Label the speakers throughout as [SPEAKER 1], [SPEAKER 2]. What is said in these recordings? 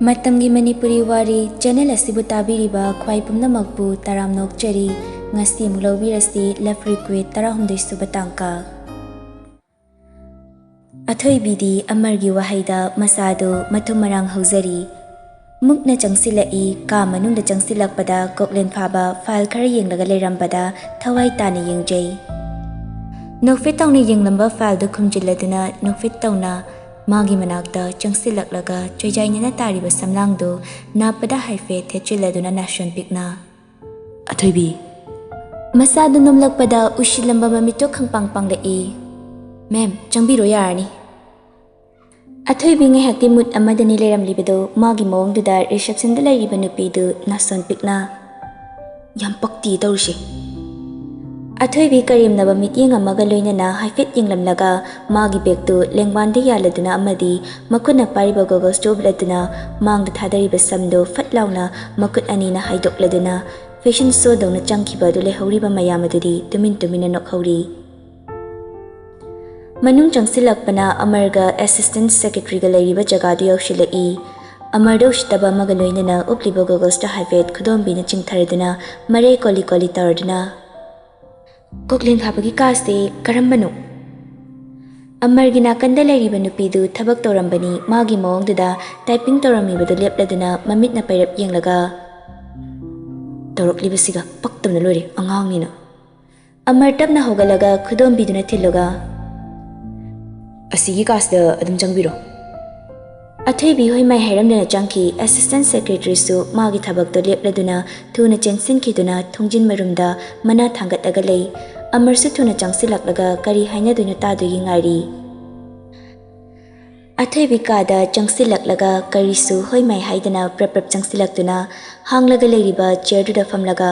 [SPEAKER 1] Matamgi Manipuri Wari channel asibu tabiriba khwai pumnamakbu taram nokchari ngasti muglobirasi left requite tarahumdai subatangka Athoi bidi amargi wahaida masado matumarang hauzari mukna changsilai ka manungda changsilakpada koklen phaba file khara yenglaga leirambada thawai tani yengjai Nokfit tawni yenglamba file du khumjiladuna nokfit tawna Magi manakta changsilaklaga choijainina tariba samlangdo napada haife thechiladuna nation pikna Athoibi Masadu numlakpada ushilamba mamito khangpangpang lai Ma'am changbiro yarani Athoibi ngai hakti mut amadani leiramlibedo magi mawngduda reception da leiriba nupidu nation pikna Yam pakti tawrushi Athoibi karimnaba mityeng amaga loinana haifet yenglamlaga magi bektu lengbande yaladuna amadi makutna pariba goggles jobladuna mangda thadariba samdo fatlauna makut anina haidokladuna fashion show dawna changkhiba du lehoriba mayamadudi tumin nokhauri Manung changsilakpana amarga assistant secretary ga leiriba jagadu yaushilai Amardo shitaba amaga loinana upliba goggles ta haifet khudombina chingthariduna mare koli tawduna Koklin Habagi Kasti, Karambano Amargina Kandalari Nupidu, Tabak Torambani, Magi Mong Duda, typing Torami with the lip laduna, Mamit na Pirap Yanglaga Torok Libasiga, Paktam the Lori, Angangina Amartab na Hogalaga, Kudom Biduna Tiloga Asigi Kasta, Adam Jangbiro Athoibi hoi mai hairam dana changki assistant secretary su magi thabak to lep laduna thuna chensin khiduna thungjin marumda mana thangat aga lei amar su thuna changsilak laga kari haina duna ta du yingari Athoibi ka da changsilak laga kari su hoi mai haidana prap changsilak tuna hanglaga leiriba chair du da famlaga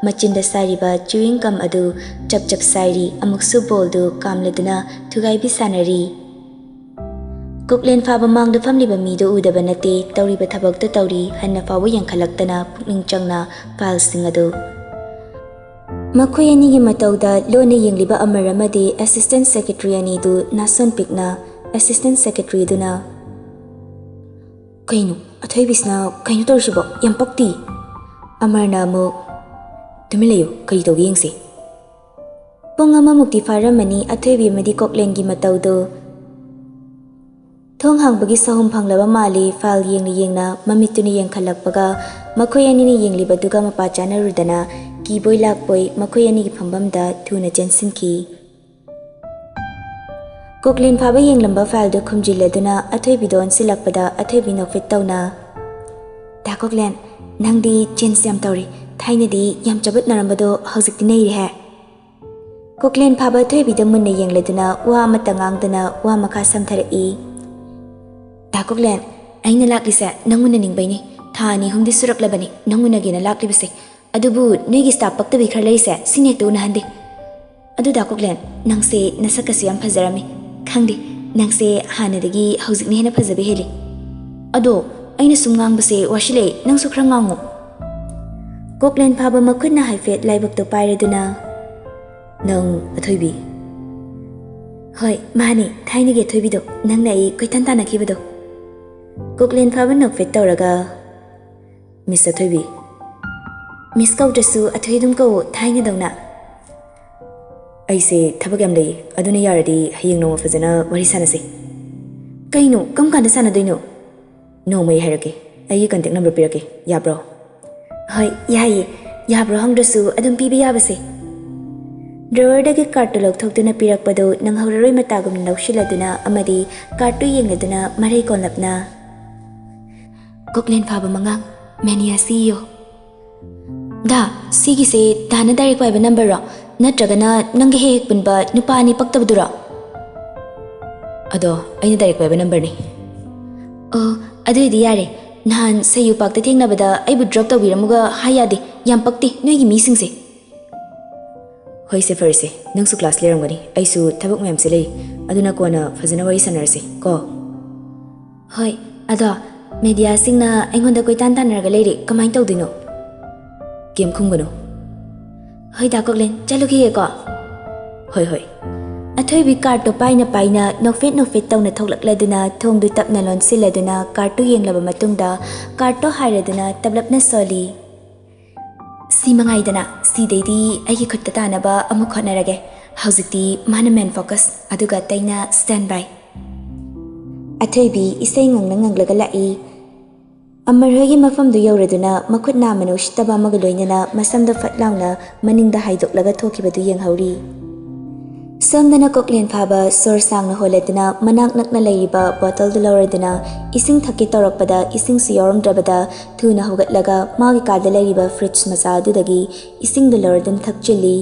[SPEAKER 1] machinda sariba chewing gum adu chap sairi amuksu bol du kamladuna thugai bi sanari Kuklen faba mangda famliba mido udaba nate tawriba thabakta tawri hanna fawa yankalaktana pukning changna file singadu Makhoi anigi matawda lona yengliba amaramadi assistant secretary ani du nason pikna assistant secretary duna Kainu athoibisna kainu tawsibo yampakti amarna mo tumilayo kari tawgi yengsi Pongama mukti faramani athoibi madi koklengi matawdo Thong hangbagi sahum phanglaba mali file yengna mamituni yengkhalakpaga makhoi ani ni yengliba duga mapachana rudana kiboi lakpoi makhoi ani gi phambamda thuna chensinki Koklin phaba yenglamba file do khumjiladuna Athoibi don silakpada Athoibi nokfit tawna Ta Koklen nangdi change yam tawri thainadi yam chabat narambado hojikti nei re Koklen phaba Athoibi da munna yengladuna wa matangangdana wa makha samtharai Takoklen, aina laklisa nanguna ningbaini thani humdi suraklabani nanguna gina laklibase adubu negi staff paktabi khar leise sinek tu nahande adu Takoklen nangse nasakasi yam phajarami khangdi nangse hanadagi hojikni hena phajabe heli ado aina sumngang base washile nangsu khra ngangu Koklen phaba makhutna haifet laibak to pairaduna nang Athoibi Hoi mani thaini ge Athoibi do nangna ai koitan tana khibado Koklen phaba nokfit tawraga Miss Athoibi Miss Kaudasu Athoidum ko thaina dawna Aise thabak yam lei aduna yaradi hayeng no fazana wari sanase Kaino kam kanda sanadoino No mai hairake ai contact number pirake yabro Hoi yai yabro hangdasu adum pibi yabase Drawer dagi card log thokduna pirakpado nang hauraroi matagum nausiladuna amadi card tu yengladuna marai konlapna Koklen phaba mangang mania CEO Da sigi se dana direct waiba number ra natragana nangi hek punba nupa ni paktabdura Ado aina direct waiba number ni Oh aduidi yare nahan sayu pakta thengnabada aibu drop tawbiramuga hayade yam pakti noigi mising se Hoi se farse nangsu class leramgani aisu thabuk mem se lei aduna kona fazana wari sanarse ko Hoi ada Media singna aingonda koitan tanarga leire kamai tawdino Kem khumgano Hoi da Koklen chalu ki ko Hoi ꯑꯊꯣꯏꯕꯤ ꯀꯥꯔꯠꯇꯣ ꯄꯥꯏꯅ ꯄꯥꯏꯅ ꯅꯣꯛꯐꯦꯠ ꯇꯧꯅ ꯊꯣꯛꯂꯛꯂꯗꯨꯅ ꯊꯣꯡꯗꯨ ꯇꯞꯅ ꯂꯣꯟꯁꯤꯜꯂꯗꯨꯅ ꯀꯥꯔꯠꯇꯨ ꯌꯦꯡꯂꯕ ꯃꯇꯨꯡꯗ ꯀꯥꯔꯠꯇꯣ ꯍꯥꯏꯔꯗꯨꯅ ꯇꯞꯂꯞꯅ ꯁꯣꯜꯂꯤ. ꯁꯤ ꯃꯉꯥꯏꯗꯅ ꯁꯤꯗꯩꯗꯤ ꯑꯩꯒꯤ ꯈꯨꯠꯇ ꯇꯥꯅꯕ ꯑꯃꯨꯛ ꯍꯣꯠꯅꯔꯒꯦ. ꯍꯧꯖꯤꯛꯇꯤ ꯃꯥꯅ ꯃꯦꯟ ꯐꯣꯀꯁ ꯑꯗꯨꯒ ꯑꯇꯩꯅ ꯁ꯭ꯇꯦꯟ ꯕꯥꯏ. ꯑꯊꯣꯏꯕꯤ ꯏꯁꯩ ꯉꯪꯂꯒ ꯂꯥꯛꯏ. ꯑꯃꯔꯍꯣꯏꯒꯤ ꯃꯐꯝꯗꯨ ꯌꯧꯔꯗꯨꯅ ꯃꯈꯨꯠ ꯅꯥꯝꯃꯅ ꯎꯁꯤꯠꯇꯕ ꯑꯃꯒ ꯂꯣꯏꯅꯅ ꯃꯁꯝꯗ ꯐꯠ ꯂꯥꯎꯅ ꯃꯅꯤꯡꯗ ꯍꯥꯏꯗꯣꯛꯂꯒ ꯊꯣꯛꯈꯤꯕꯗꯨ ꯌꯦꯡꯍꯧꯔꯤ. ꯁꯣꯝꯗꯅ ꯀꯣꯛꯂꯦꯟ ꯐꯥꯕ ꯁꯣꯔ ꯁꯥꯡꯅ ꯍꯣꯜꯂꯗꯨꯅ ꯃꯅꯥꯛ ꯅꯛꯅ ꯂꯩꯔꯤꯕ ꯕꯣꯇꯜꯗꯨ ꯂꯧꯔꯗꯨꯅ ꯏꯁꯤꯡ ꯊꯛꯀꯦ ꯇꯧꯔꯛꯄꯗ ꯏꯁꯤꯡꯁꯨ ꯌꯥꯎꯔꯝꯗ꯭ꯔꯕꯗ ꯊꯨꯅ ꯍꯧꯒꯠꯂꯒ ꯃꯥꯒꯤ ꯀꯥꯗ ꯂꯩꯔꯤꯕ ꯐ꯭ꯔꯤꯖ ꯃꯆꯥ ꯑꯗꯨꯗꯒꯤ ꯏꯁꯤꯡꯗꯨ ꯂꯧꯔꯗꯨꯅ ꯊꯛꯆꯤꯜꯂꯤ.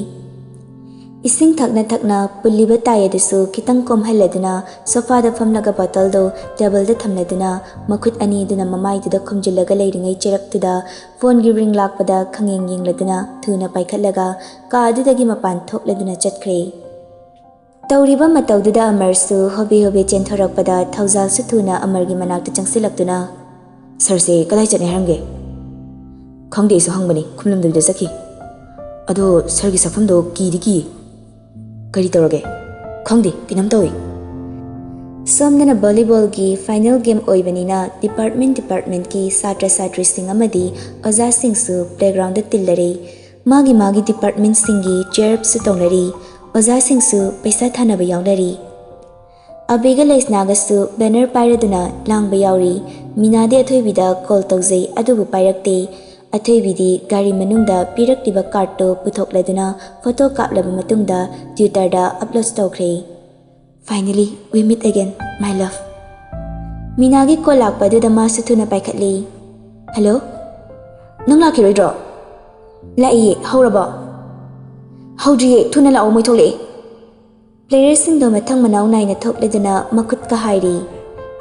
[SPEAKER 1] ꯏꯁꯤꯡ ꯊꯛꯅ ꯊꯛꯅ ꯄꯨꯜꯂꯤꯕ ꯇꯥꯏ ꯑꯗꯨꯁꯨ ꯈꯤꯇꯪ ꯀꯣꯝꯍꯜꯂꯗꯨꯅ ꯁꯣꯐꯥꯗ ꯐꯝꯂꯒ ꯕꯣꯇꯜꯗꯨ ꯇꯦꯕꯜꯗ ꯊꯝꯂꯗꯨꯅ ꯃꯈꯨꯠ ꯑꯅꯤ ꯑꯗꯨꯅ ꯃꯃꯥꯏꯗꯨꯗ ꯈꯨꯝꯖꯤꯜꯂꯒ ꯂꯩꯔꯤꯉꯩ ꯆꯦꯔꯛꯇꯨꯗ ꯐꯣꯟꯒꯤ ꯔꯤꯡ ꯂꯥꯛꯄꯗ ꯈꯪꯌꯦꯡ ꯌꯦꯡꯂꯗꯨꯅ ꯊꯨꯅ ꯄꯥꯏꯈꯠꯂꯒ ꯀꯥ ꯑꯗꯨꯗꯒꯤ ꯃꯄꯥꯟ ꯊꯣꯛꯂꯗꯨꯅ ꯆꯠꯈ꯭ꯔꯦ. ꯇꯧꯔꯤꯕ ꯃꯇꯧꯗꯨꯗ ꯑꯃꯔꯁꯨ ꯍꯣꯕꯦ ꯆꯦꯟꯊꯣꯔꯛꯄꯗ ꯊꯧꯖꯥꯜꯁꯨ ꯊꯨꯅ ꯑꯃꯔꯒꯤ ꯃꯅꯥꯛꯇ ꯆꯪꯁꯤꯜꯂꯛꯇꯨꯅ ꯁꯔꯁꯦ ꯀꯗꯥꯏ ꯆꯠꯅꯤ ꯍꯥꯏꯔꯝꯒꯦ? ꯈꯪꯗꯦ ꯑꯩꯁꯨ ꯍꯪꯕꯅꯤ ꯈꯨꯝꯂꯝꯗꯕꯤꯗ ꯆꯠꯈꯤ. ꯑꯗꯣ ꯁꯔꯒꯤ ꯁꯛꯐꯝꯗꯣ ꯀꯤꯗꯤ. ꯀꯔꯤ ꯇꯧꯔꯒꯦ? ꯈꯪꯗꯦ ꯀꯩꯅꯣꯝ ꯇꯧꯏ. ꯁꯣꯝꯗꯅ ꯚꯣꯂꯤꯕꯣꯜꯒꯤ ꯐꯥꯏꯅꯦꯜ ꯒꯦꯝ ꯑꯣꯏꯕꯅꯤꯅ ꯗꯤꯄꯥꯔꯠꯃꯦꯟꯠꯀꯤ ꯁꯥꯇ꯭ꯔ ꯁꯥꯇ꯭ꯔꯤꯁꯤꯡ ꯑꯃꯗꯤ ꯑꯣꯖꯥꯁꯤꯡꯁꯨ ꯄ꯭ꯂꯦꯒ꯭ꯔꯥꯎꯟꯗ ꯇꯤꯜꯂꯔꯤ. ꯃꯥꯒꯤ ꯗꯤꯄꯥꯔꯠꯃꯦꯟꯠꯁꯤꯡꯒꯤ ꯆꯦꯌꯔꯑꯞꯁꯨ ꯇꯧꯅꯔꯤ. ꯑꯣꯖꯥꯁꯤꯡꯁꯨ ꯄꯩꯁꯥ ꯊꯥꯅꯕ ꯌꯥꯎꯅꯔꯤ. ꯑꯕꯦꯒ ꯂꯩꯁꯅꯥꯒꯁꯨ ꯕꯦꯅꯔ ꯄꯥꯏꯔꯗꯨꯅ ꯂꯥꯡꯕ ꯌꯥꯎꯔꯤ. ꯃꯤꯅꯥꯗꯤ ꯑꯊꯣꯏꯕꯤꯗ ꯀꯣꯜ ꯇꯧꯖꯩ ꯑꯗꯨꯕꯨ ꯄꯥꯏꯔꯛꯇꯦ. ꯑꯊꯣꯏꯕꯤꯗꯤ ꯒꯥꯔꯤ ꯃꯅꯨꯡꯗ ꯄꯤꯔꯛꯂꯤꯕ ꯀꯥꯔꯠꯇꯨ ꯄꯨꯊꯣꯛꯂꯗꯨꯅ ꯐꯣꯇꯣ ꯀꯥꯞꯂꯕ ꯃꯇꯨꯡꯗ ꯇ꯭ꯋꯤꯇꯔꯗ ꯑꯞꯂꯣꯗ ꯇꯧꯈ꯭ꯔꯦ. ꯐꯥꯏꯅꯦꯂꯤ ꯋꯤ ꯃꯤꯠ ꯑꯒꯦꯟ ꯃꯥꯏ ꯂꯚ. ꯃꯤꯅꯥꯒꯤ ꯀꯣꯜ ꯂꯥꯛꯄ ꯑꯗꯨꯗ ꯃꯥꯁꯨ ꯊꯨꯅ ꯄꯥꯏꯈꯠꯂꯤ. ꯍꯜꯂꯣ, ꯅꯪ ꯂꯥꯛꯈꯤꯔꯣꯏꯗ꯭ꯔꯣ? ꯂꯥꯛꯏꯌꯦ. ꯍꯧꯔꯕꯣ? ꯍꯧꯗ꯭ꯔꯤꯌꯦ, ꯊꯨꯅ ꯂꯥꯛꯑꯣ, ꯃꯣꯏ ꯊꯣꯛꯂꯛꯑꯦ. ꯄ꯭ꯂꯦꯌꯔꯁꯤꯡꯗꯣ ꯃꯊꯪ ꯃꯅꯥꯎ ナꯏꯅ ꯊꯣꯛꯂꯗꯨꯅ ꯃꯈꯨꯠꯀ ꯍꯥꯏꯔꯤ.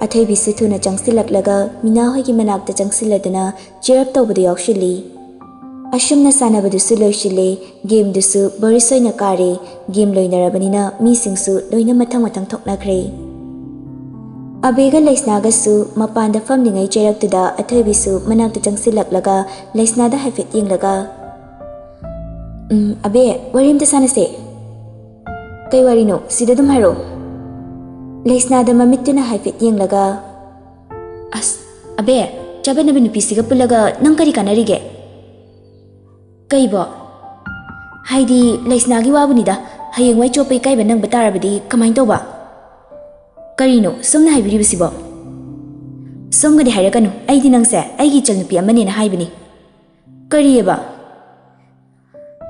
[SPEAKER 1] ꯑꯊꯣꯏꯕꯤꯁꯨ ꯊꯨꯅ ꯆꯪꯁꯤꯜꯂꯛꯂꯒ ꯃꯤꯅꯥ ꯍꯣꯏꯒꯤ ꯃꯅꯥꯛꯇ ꯆꯪꯁꯤꯜꯂꯗꯨꯅ ꯆꯤꯌꯔ ꯑꯞ ꯇꯧꯕꯗ ꯌꯥꯎꯁꯤꯜꯂꯤ. ꯑꯁꯨꯝꯅ ꯁꯥꯟꯅꯕꯗꯨꯁꯨ ꯂꯣꯏꯁꯤꯜꯂꯦ. ꯒꯦꯝꯗꯨꯁꯨ ꯕꯣꯔꯤꯁ ꯑꯣꯏꯅ ꯀꯥꯔꯦ. ꯒꯦꯝ ꯂꯣꯏꯅꯔꯕꯅꯤꯅ ꯃꯤꯁꯤꯡꯁꯨ ꯂꯣꯏꯅ ꯃꯊꯪ ꯊꯣꯛꯅꯈ꯭ꯔꯦ. ꯑꯕꯦꯒ ꯂꯩꯁꯅꯥꯒꯁꯨ ꯃꯄꯥꯟꯗ ꯐꯝꯂꯤꯉꯩ ꯆꯦꯔꯛꯇꯨꯗ ꯑꯊꯣꯏꯕꯤꯁꯨ ꯃꯅꯥꯛꯇ ꯆꯪꯁꯤꯜꯂꯛꯂꯒ ꯂꯩꯁꯅꯥꯗ ꯍꯥꯏꯐꯦꯠ ꯌꯦꯡꯂꯒ ꯑꯕꯦ, ꯋꯥꯔꯤ ꯑꯃꯇ ꯁꯥꯟꯅꯁꯦ. ꯀꯩ ꯋꯥꯔꯤꯅꯣ? ꯁꯤꯗ ꯑꯗꯨꯝ ꯍꯥꯏꯔꯛꯑꯣ. ꯂꯩꯁꯅꯥꯗ ꯃꯃꯤꯠꯇꯨꯅ ꯍꯥꯏꯐꯦꯠ ꯌꯦꯡꯂꯒ ꯑꯁ ꯑꯕꯦ, ꯆꯥꯕꯅꯕ ꯅꯨꯄꯤꯁꯤꯒ ꯄꯨꯜꯂꯒ ꯅꯪ ꯀꯔꯤ ꯀꯥꯟꯅꯔꯤꯒꯦ? ꯀꯩꯕꯣ? ꯍꯥꯏꯗꯤ ꯂꯩꯁꯅꯥꯒꯤ ꯋꯥꯕꯨꯅꯤꯗ. ꯍꯌꯦꯡꯋꯥꯏ ꯆꯣꯞꯄ ꯏꯀꯥꯏꯕ ꯅꯪꯕ ꯇꯥꯔꯕꯗꯤ ꯀꯃꯥꯏꯅ ꯇꯧꯕ? ꯀꯔꯤꯅꯣ ꯁꯣꯝꯅ ꯍꯥꯏꯕꯤꯔꯤꯕꯁꯤꯕꯣ? ꯁꯣꯝꯒꯗꯤ ꯍꯥꯏꯔꯛꯀꯅꯨ. ꯑꯩꯗꯤ ꯅꯪꯁꯦ ꯑꯩꯒꯤ ꯏꯆꯜꯅꯨꯄꯤ ꯑꯃꯅꯦꯅ ꯍꯥꯏꯕꯅꯤ. ꯀꯔꯤꯑꯕ?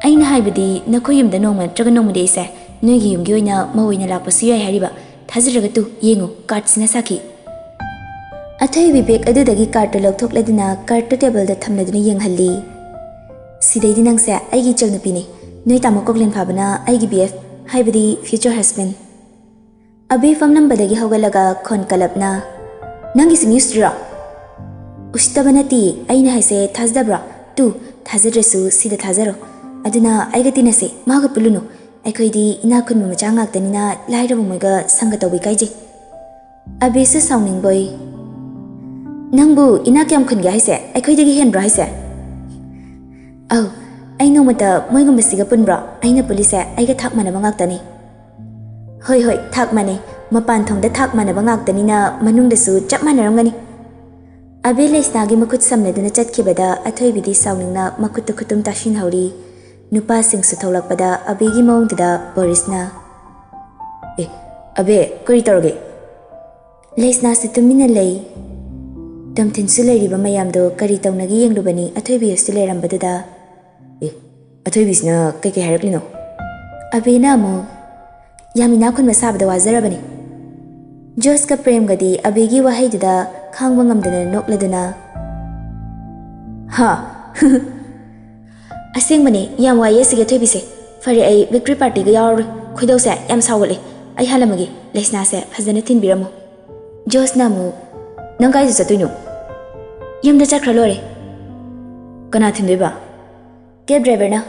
[SPEAKER 1] ꯑꯩꯅ ꯍꯥꯏꯕꯗꯤ ꯅꯈꯣꯏ ꯌꯨꯝꯗ ꯅꯣꯡꯃ ꯅꯠꯇ꯭ꯔꯒ ꯅꯣꯡꯃꯗꯤ ꯑꯩꯁꯦ ꯅꯣꯏꯒꯤ ꯌꯨꯝꯒꯤ ꯑꯣꯏꯅ ꯃꯧ ꯑꯣꯏꯅ ꯂꯥꯛꯄꯁꯨ ꯌꯥꯏ ꯍꯥꯏꯔꯤꯕ. ꯊꯥꯖꯗ꯭ꯔꯒ ꯇꯨ ꯌꯦꯡꯉꯨ, ꯀꯥꯔꯠꯁꯤꯅ ꯁꯥꯈꯤ. ꯑꯊꯣꯏꯕꯤ ꯕꯦꯒ ꯑꯗꯨꯗꯒꯤ ꯀꯥꯔꯠꯇꯨ ꯂꯧꯊꯣꯛꯂꯗꯨꯅ ꯀꯥꯔꯠꯇꯨ ꯇꯦꯕꯜꯗ ꯊꯝꯂꯗꯨꯅ ꯌꯦꯡꯍꯜꯂꯤ. ꯁꯤꯗꯩꯗꯤ ꯅꯪꯁꯦ ꯑꯩꯒꯤ ꯏꯆꯜꯅꯨꯄꯤꯅꯤ. ꯅꯣꯏ ꯇꯥꯃꯣ ꯀꯣꯛꯂꯦꯟ ꯐꯥꯕꯅ ꯑꯩꯒꯤ BF, ꯍꯥꯏꯕꯗꯤ ꯐ꯭ꯌꯨꯆꯔ ꯍꯁꯕꯦꯟ. ꯑꯕꯦ ꯐꯝꯂꯝꯕꯗꯒꯤ ꯍꯧꯒꯠꯂꯒ ꯈꯣꯟ ꯀꯜꯂꯞꯅ ꯅꯪꯒꯤꯁꯤ ꯃꯤꯎꯁꯇ꯭ꯔꯤꯔꯣ? ꯎꯁꯤꯠꯇꯕ ꯅꯠꯇꯦ. ꯑꯩꯅ ꯍꯥꯏꯁꯦ ꯊꯥꯖꯗꯕ꯭ꯔꯣ? ꯇꯨ ꯊꯥꯖꯗ꯭ꯔꯁꯨ ꯁꯤꯗ ꯊꯥꯖꯔꯣ. ꯑꯗꯨꯅ ꯑꯩꯒ ꯇꯤꯟꯅꯁꯦ, ꯃꯥꯒ ꯄꯨꯜꯂꯨꯅꯨ. ꯑꯩꯈꯣꯏꯗꯤ ꯏꯅꯥꯛ ꯈꯨꯟꯕ ꯃꯆꯥ ꯉꯥꯛꯇꯅꯤꯅ ꯂꯥꯏꯔꯕ ꯃꯣꯏꯒ ꯁꯪꯒ ꯇꯧꯕ ꯏꯀꯥꯏꯖꯩ. ꯑꯕꯦꯁꯨ ꯁꯥꯎꯅꯤꯡꯕꯣꯏ ꯅꯪꯕꯨ ꯏꯅꯥꯛ ꯀꯌꯥꯝ ꯈꯨꯟꯒꯦ ꯍꯥꯏꯁꯦ? ꯑꯩꯈꯣꯏꯗꯒꯤ ꯍꯦꯟꯕ꯭ꯔꯣ ꯍꯥꯏꯁꯦ? ꯑꯧ, ꯑꯩ ꯅꯣꯡꯃꯇ ꯃꯣꯏꯒꯨꯝꯕꯁꯤꯒ ꯄꯨꯟꯕ꯭ꯔꯣ? ꯑꯩꯅ ꯄꯨꯜꯂꯤꯁꯦ ꯑꯩꯒ ꯊꯥꯛ ꯃꯥꯟꯅꯕ ꯉꯥꯛꯇꯅꯤ. ꯍꯣꯏ ꯊꯥꯛ ꯃꯥꯟꯅꯩ. ꯃꯄꯥꯟ ꯊꯣꯡꯗ ꯊꯥꯛ ꯃꯥꯟꯅꯕ ꯉꯥꯛꯇꯅꯤꯅ ꯃꯅꯨꯡꯗꯁꯨ ꯆꯞ ꯃꯥꯟꯅꯔꯝꯒꯅꯤ. ꯑꯕꯦ ꯂꯩꯁꯅꯥꯒꯤ ꯃꯈꯨꯠ ꯁꯝꯂꯗꯨꯅ ꯆꯠꯈꯤꯕꯗ ꯑꯊꯣꯏꯕꯤꯗꯤ ꯁꯥꯎꯅꯤꯡꯅ ꯃꯈꯨꯠꯇ ꯈꯨꯇꯨꯝ ꯇꯥꯁꯤꯟꯍꯧꯔꯤ. ꯅꯨꯄꯥꯁꯤꯡꯁꯨ ꯊꯣꯛꯂꯛꯄꯗ ꯑꯕꯦꯒꯤ ꯃꯑꯣꯡꯗꯨꯗ ꯕꯣꯔꯤꯁꯅ ꯑꯕꯦ, ꯀꯔꯤ ꯇꯧꯔꯒꯦ? ꯂꯩꯁꯅꯥꯁꯨ ꯇꯨꯃꯤꯟꯅ ꯂꯩ. ꯇꯝꯊꯤꯟꯁꯨ ꯂꯩꯔꯤꯕ ꯃꯌꯥꯝꯗꯣ ꯀꯔꯤ ꯇꯧꯅꯒꯦ ꯌꯦꯡꯂꯨꯕꯅꯤ ꯑꯊꯣꯏꯕꯤꯁꯨ ꯂꯩꯔꯝꯕꯗꯨꯗ ꯑꯊꯣꯏꯕꯤꯁꯤꯅ ꯀꯩꯀꯩ ꯍꯥꯏꯔꯛꯂꯤꯅꯣ? ꯑꯕꯦꯅ ꯑꯃꯨꯛ ꯌꯥꯝ ꯏꯅꯥꯛ ꯈꯨꯟꯕ ꯁꯥꯕꯗ ꯋꯥꯖꯔꯕꯅꯤ. ꯖꯣꯁꯀ ꯄ꯭ꯔꯦꯝꯒꯗꯤ ꯑꯕꯦꯒꯤ ꯋꯥꯍꯩꯗꯨꯗ ꯈꯥꯡꯕ ꯉꯝꯗꯅ ꯅꯣꯛꯂꯗꯨꯅ ꯍꯥ ꯑꯁꯦꯡꯕꯅꯦ, ꯌꯥꯝ ꯋꯥꯏꯌꯦ ꯑꯁꯤꯒꯤ ꯑꯊꯣꯏꯕꯤꯁꯦ. ꯐꯔꯦ, ꯑꯩ ꯚꯤꯛꯇ꯭ꯔꯤ ꯄꯥꯔꯇꯤꯒ ꯌꯥꯎꯔꯔꯣꯏ. ꯈꯣꯏꯗꯧꯁꯦ ꯌꯥꯝ ꯁꯥꯎꯒꯠꯂꯦ. ꯑꯩ ꯍꯜꯂꯝꯃꯒꯦ. ꯂꯩꯁꯅꯥꯁꯦ ꯐꯖꯅ ꯊꯤꯟꯕꯤꯔꯝꯃꯨ. ꯖꯣꯁꯅ ꯑꯃꯨꯛ ꯅꯪ ꯀꯥꯏꯗ ꯆꯠꯇꯣꯏꯅꯣ? ꯌꯨꯝꯗ ꯆꯠꯈ꯭ꯔ ꯂꯣꯏꯔꯦ. ꯀꯅꯥ ꯊꯤꯟꯗꯣꯏꯕ? ꯀꯦꯕ ꯗ꯭ꯔꯥꯏꯚꯔꯅ.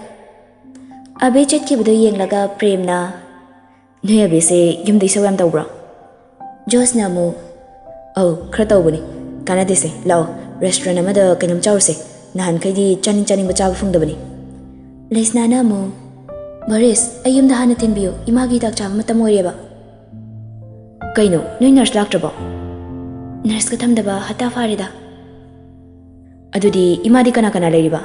[SPEAKER 1] ꯑꯕꯦ ꯆꯠꯈꯤꯕꯗꯣ ꯌꯦꯡꯂꯒ ꯄ꯭ꯔꯦꯝꯅ ꯅꯣꯏ ꯑꯕꯦꯁꯦ ꯌꯨꯝꯗ ꯏꯁꯧ ꯌꯥꯝ ꯇꯧꯕ꯭ꯔꯣ? ꯖꯣꯁꯅ ꯑꯃꯨꯛ ꯑꯧ, ꯈꯔ ꯇꯧꯕꯅꯤ. ꯀꯥꯟꯅꯗꯦꯁꯦ, ꯂꯥꯛꯑꯣ ꯔꯦꯁꯇꯨꯔꯦꯟꯠ ꯑꯃꯗ ꯀꯩꯅꯣꯝ ꯆꯥꯎꯔꯁꯦ. ꯅꯍꯥꯟꯈꯩꯗꯤ ꯆꯥꯅꯤꯡꯕ ꯆꯥꯕ ꯐꯪꯗꯕꯅꯤ. ꯂꯩꯁꯅꯥꯅ ꯑꯃꯨꯛ Boris, ay yum dahan na tinbiyo, imagi dak chama matamoy ba? Kaino, noy nurse doctor ba? Nurse ka tamda ba, hata farida? Adudi, imadi kana lay ba?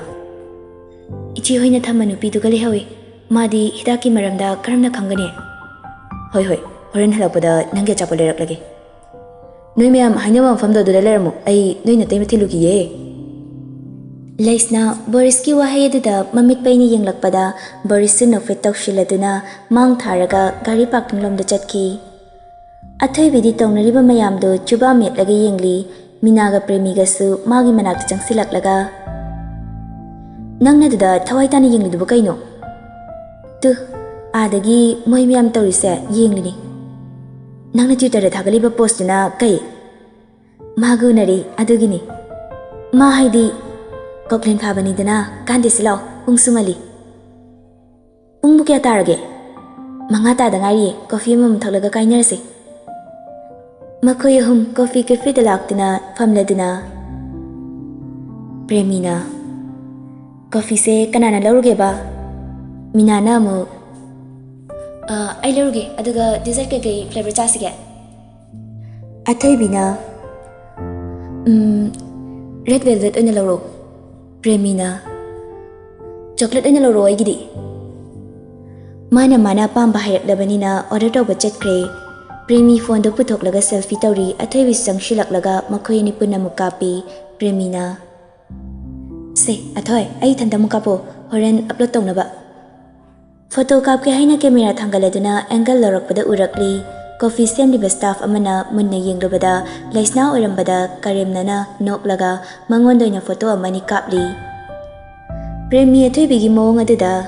[SPEAKER 1] Ichi hoy na thamanu pidu gali hawi, madi hidaki maramda karam na khangani. Hoy hoy, horen halapada nangge chapal lerak lagi. Noy mayam hainama famda dula leramu, ay noy na tay mathiluki ye. Laisna Boris ki wahay aduda mamit pa ini yenglakpada Boris su nofit tawsiladuna mang tharaga gari parking lomda chatki. Athoy bidi tongnariba mayamdo chuba metlaga yengli minaga premiga su magi manakta changsilaklaga. Nangna duda thawai tani yengli duba kaino. Tu adagi moy miyam tawrise yengli ni. Nangna Twitter da thagaliba post na kai. Magu nari adugini. Ma haidi Koklin Fabani dana kandi silaw ung sungali. Ung bukya tarage. Mangata da ngari coffee mum thaglaga kainarsi. Makoy hum coffee cafe da laktina famladina. Premina. Coffee se kanana lauruge ba? Minana mo. Ay lauruge aduga dessert kay flavor chasige. Atay bina. Red velvet oina lauro. Premina. Chocolate oina lauro ay gidi. Mana pamba hayraklabanina order tawba chatkre. Premi phone do putoklaga selfie tawri athoy wisang shilaklaga makoy ni punna mukapi. Premina. Se athoy ay thanda mukapo horen upload tawna ba. Photo kap ke haina camera thangaladuna angle lorakpada urakli. Coffee semliba staff amana munna yenglobada laisna orambada karemnana noklaga mangondoina photo amani kapli. Premi athoy bigi mawng aduda.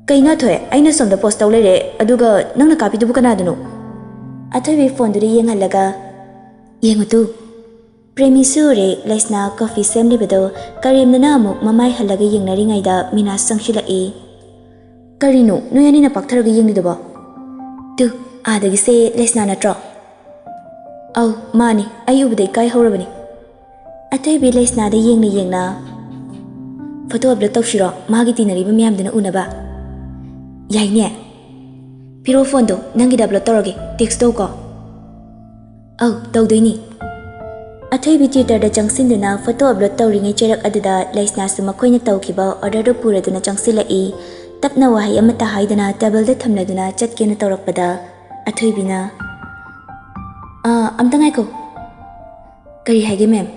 [SPEAKER 1] Kaina thoy aina somda post tawlere aduga nangna kapi dubu kanadano. Athoy bi phone duri yenghalaga. Yengutu. Premi sure laisna coffee semlibado karemnana amuk mamai halaga yengnaringaida mina sangshilai. Karino noyani na paktharaga yenglidaba. Tu adagi se laisna natro. Aw mani ayu budai kai horabani. Athoy bi laisna da yengna. Photo upload tawshiro magi tinariba miyamdana unaba. Yaine. Piro phone do nangi da upload tawrage text do ko. Aw tawdoini. Athoy bi Twitter da changsinduna photo upload tawringai cherak aduda laisna su makoina tawkiba order do puraduna changsilai. Tapna wahay amata haidana table da thamladuna chatkena tawrakpada athoy bina. Amta ngai ko. Kari haige ma'am.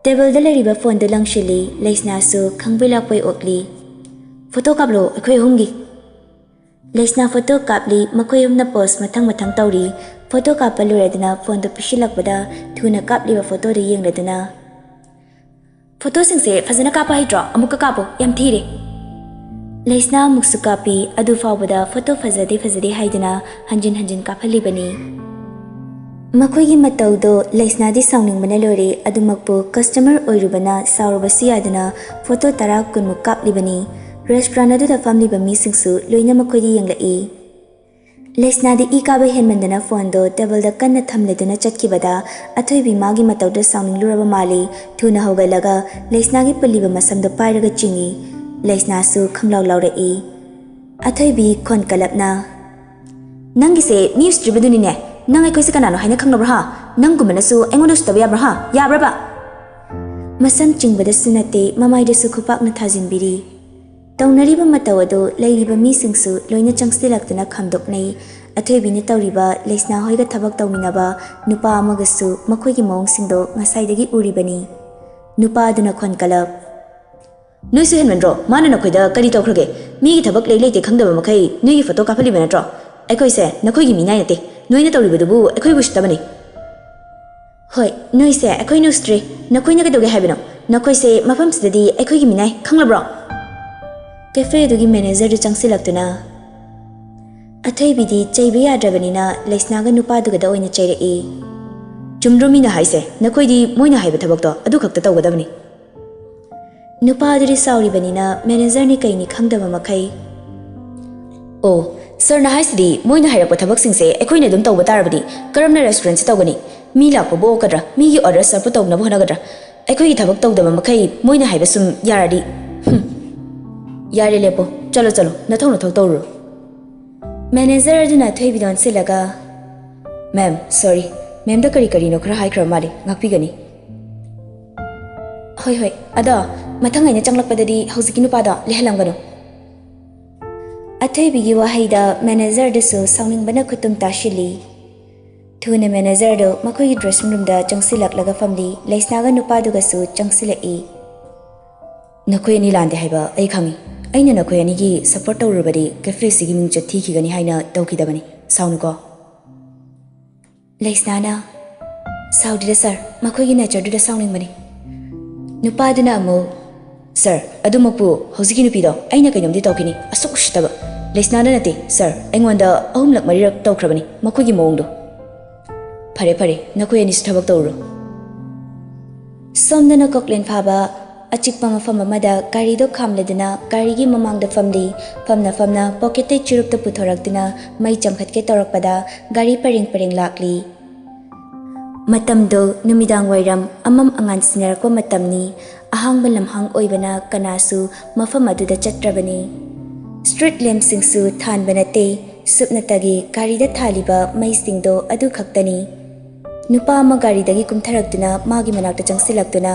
[SPEAKER 1] Table da lariba phone da langshili laisna su khangbila poi okli. Photo kaplo akhoi humgi. Laisna photo kapli makhoi humna post mathang tawri. Photo kapaluraduna phone do pishilakpada thuna kapliba photo da yengladuna. Photo singse fazana kapa hidro amuka kapo yam thire. Laisna muksu kapi adu fawbada photo fazade haidana hanjin kaphalibani. Makoigi matawdo laisna di sounding manalore adumakpo customer oirubana saurubasi adana photo tara kunmuk kaplibani. Restaurant adu da family ba misingsu loina makoigi yenglai. Laisna di ikaba henmandana phone do table da kanna thamleduna chatkibada athoy bi magi matawdo sounding luraba mali thuna hogalaga laisna gi puliba masamdo pairaga chingi. Laisna su khanglaw lawrai. Athoy bi khon kalapna. Nangi se news tribuduni ne. Nang ay koy sa kanano hay na khanglabra ha. Nang gumana su engono su tabi yabra ha. Yabra ba? Masam chingbada sunate mamay da su khupak na thajinbiri. Tawnariba matawado layriba misingsu loina changsilakdana khamdoknai. Athoy bi ni tawriba laisna hoyga thabak tawminaba nupa amagasu makoy gi mawng singdo ngasaidagi uribani. Nupa aduna khon kalap. Noi su henmandro mana na khoida kari tawkhrage mi gi thabak leite khangdaba makai noi gi photo kapali banatro aikoi se nakhoi gi minai nate noi na tawribadubu aikoi bustabani hoi noi se aikoi no stri nakhoi na gadoge habino nakhoi se mafam sidadi aikoi gi minai khanglabro cafe du gi manager du changsilaktuna athai bidi chaibi yadrabanina laisna ga nupa du ga da oina chairei chumdromi na haise nakhoi di moina haiba thabak to adu khakta tawgadabani Nupa aduri sauri banina manager ni kaini khangdaba makai. Oh, sir na haisidi moina hairakpa thabak singse ekhoina dum tawba tarabadi karamna restaurant se tawgani mi lakpa bo kadra mi gi order serve tawna bo hanagadra ekhoi gi thabak tawdaba makai moina haiba sum yaradi Yari lepo, chalo chalo, nathau tawro. Manager aduna thoibidon silaga. Ma'am, sorry. Ma'am da kari no khara high mali, ngakpigani. Hoi, ada, mathang aina changlakpadadi hauziki nupada lehalangano. Athoibigi wahayda manager dasu saungingbana khutum tashili. Thuna manager do makoi dressing room da changsilaklaga famli laisnaga nupadugasu changsilai. Nakoi ani lande haiba ai khangi. Aina nakoi ani gi support tawrubadi cafe sigi ming chathi khigani haina tawkidabani. Saunuko. Laisnana Saudi sir, makoi gi nature da sauningbani. Nupaduna amo Sir, adumapu hoziki nupido aina kainomdi tawkini asuk ushitaba. Laisnana nati, sir, aingwanda ahumlak marirak tawkrabani makoi gi mawngdo. Pare, nakoi ani thabak tawro. Somdana koklen phaba achikpa mafam amada gari do khamleduna gari gi mamangda famna pocket te chirupta puthorakduna mai chamkhatke tawrakpada gari pareng lakli. Matamdo numidang wairam amam angan sinarakwa matamni ahang lamhang oibana kanasu mafam aduda chatrabani. Street lamp singsu than banate supnatagi gari da thaliba mai singdo adu khaktani. Nupa ama gari dagi kumtharakduna magi manakta changsilaktuna.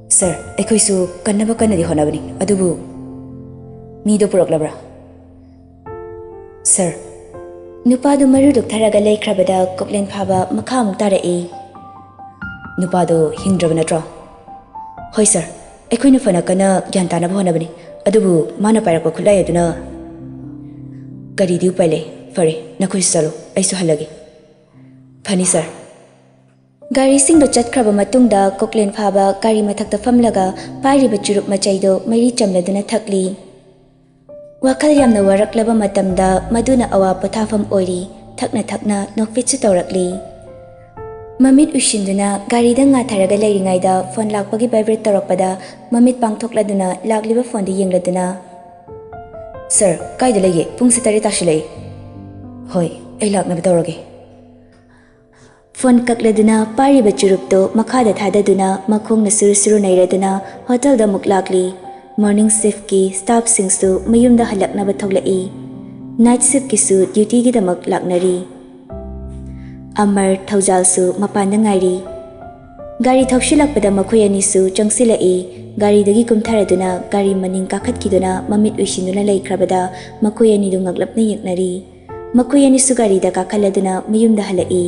[SPEAKER 1] Sir, ekhoisu kannaba kannadi honabani adubu mido puraklabra. Sir, Nupado maruduk tharaga laikhrabada koklen phaba makha amuk tarai. Nupado hingdraba natro. Hoi sir, ekhoina fana kana gyan tanaba honabani adubu mana pairakpa khulai aduna gari di upai lei fare nakhoi salo aisu halagi. Phani sir. Gari singdo chatkraba matungda koklen phaba gari mathakta famlaga pairiba churup machaido mairi chamladuna thakli. Wakal yamna waraklaba matamda maduna awa pathafam oiri thakna nokfitsu tawrakli. Mamit ushinduna gari da nga tharaga leiringaida phone lakpagi vibrate tawrakpada mamit pangthokladuna lakliba phone di yengladuna. Sir, kaida lege pung sitari tashilai. Hoi, ai laknaba tawrage. Phone kakladuna pariba churupto makhada thadaduna makhongna suru nairaduna hotel da muklakli. Morning shift ki staff singsu mayumda halaknaba thoglai. Night shift ki su duty gi damak laknari. Amar thaujalsu mapanda ngairi. Gari thokshilakpada makhoi ani su changsilai. Gari dagi kumtharaduna gari maning kakhatkiduna mamit uishinduna laikhrabada makhoi ani du ngaklapna yeknari. Makhoi ani su gari da kakhaladuna mayumda halai.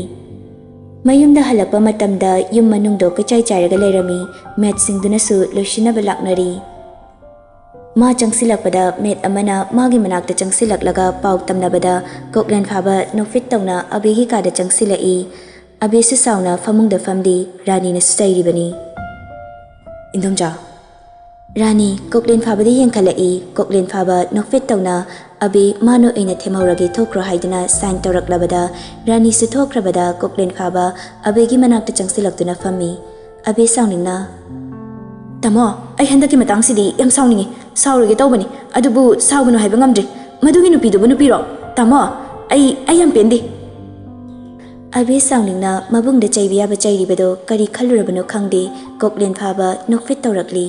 [SPEAKER 1] Mayumda halakpa matamda yum manungdo kachai chairaga lairami met singduna su loishinaba laknari. Ma changsilakpada met amana magi manakta changsilaklaga pau tamnabada koklen phaba nofit tawna abegi kada changsilai. Abesu sauna famungda famdi Rani na susairibani. Ningthouja. Rani koklen phaba di yengkhalai koklen phaba nofit tawna abi mano ina themaurage thokro haiduna sign tawraklabada Rani su thokrabada koklen phaba abegi manakta changsilaktuna fami. Abe sauningna Tamo, ai handaki matangsidi yam sauningi saurage tawbani adubu saugano haiba ngamdri madugi nupidubu nupiro tamo ai yam pendi. Abe sauningna mabungda chaibiyaba chairibado kari khalurabano khangde koklen phaba nokfit tawrakli.